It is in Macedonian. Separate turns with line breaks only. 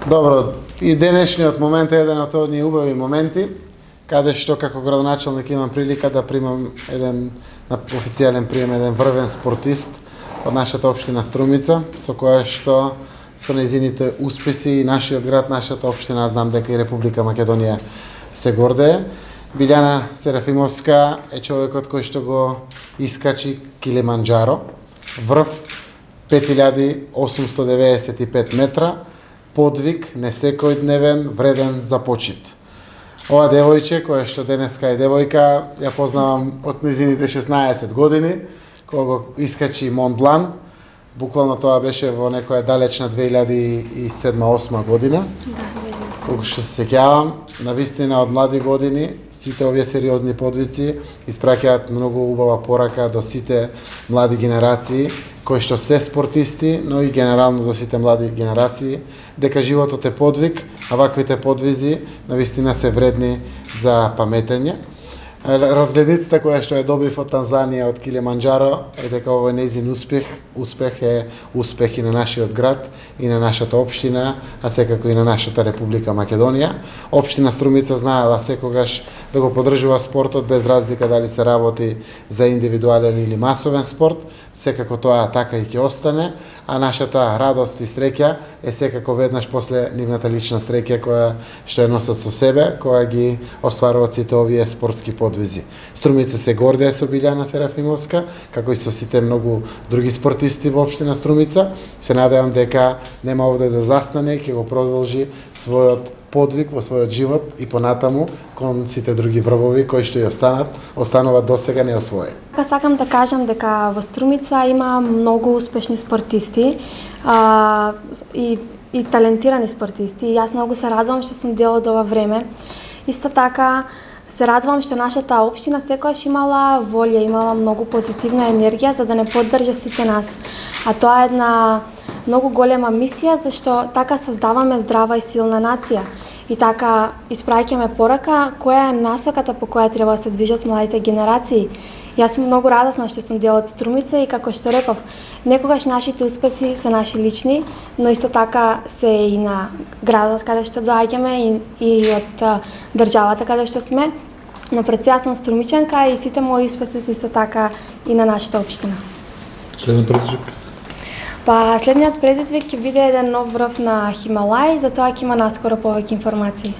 Добро, и денешниот момент е еден од оние убави моменти, каде што како градоначалник имам прилика да примам еден на официјален прием еден врвен спортист од нашата општина Струмица, со која што со нејзините успеси и нашиот град, нашата општина, знам дека и Република Македонија се гордее. Билјана Серафимовска е човекот кој што го искачи Килиманџаро, врв 5895 метра, подвиг несекојдневен, вреден за почит. Ова девојче, која што денеска е девојка, ја познавам од незините 16 години, кога го искачи Монт Блан. Буквално тоа беше во некоја далечна 2007-2008 година. Колку што се сеќавам, навистина од млади години, сите овие сериозни подвици испраќаат многу убава порака до сите млади генерации, кои што се спортисти, но и генерално до сите млади генерации, дека животот е подвиг, а ваквите подвизи навистина се вредни за паметење. Разгледницата која што ја добив од Танзанија, од Килиманџаро, е дека овој нејзин успех е успех и на нашиот град, и на нашата општина, а секако и на нашата Република Македонија. Општина Струмица знаела секогаш да го поддржува спортот без разлика дали се работи за индивидуален или масовен спорт, секако тоа така и ќе остане, а нашата радост и среќа е секако веднаш после нивната лична среќа која што ја носат со себе, која ги остваруваат сите овие спортски подвизи. Струмица се гордее со Билјана Серафимовска, како и со сите многу други спортисти во општина Струмица. Се надевам дека нема овде да застане и ќе го продолжи својот подвиг во својот живот и понатаму кон сите други врвови кои што ја остануваат досега неосвоени.
Сакам да кажам дека во Струмица има многу успешни спортисти и талентирани спортисти. И јас многу се радувам што сум дел од ова време. Исто така се радувам што нашата општина секогаш имала волја, имала многу позитивна енергија за да не поддржа сите нас. А тоа е една многу голема мисија, зашто така создаваме здрава и силна нација. И така испраќаме порака која е насоката по која треба да се движат младите генерации. Јас сум многу радосна што сум дел од Струмица и како што реков, некогаш нашите успеси се наши лични, но исто така се и на градот каде што доаѓаме и од државата каде што сме. Но пред сега сум струмичанка и сите мои успеси се исто така и на нашата општина.
Следен предизвик?
Следниот предизвик ќе биде еден нов врв на Хималај, затоа ќе има наскоро повеќе информации.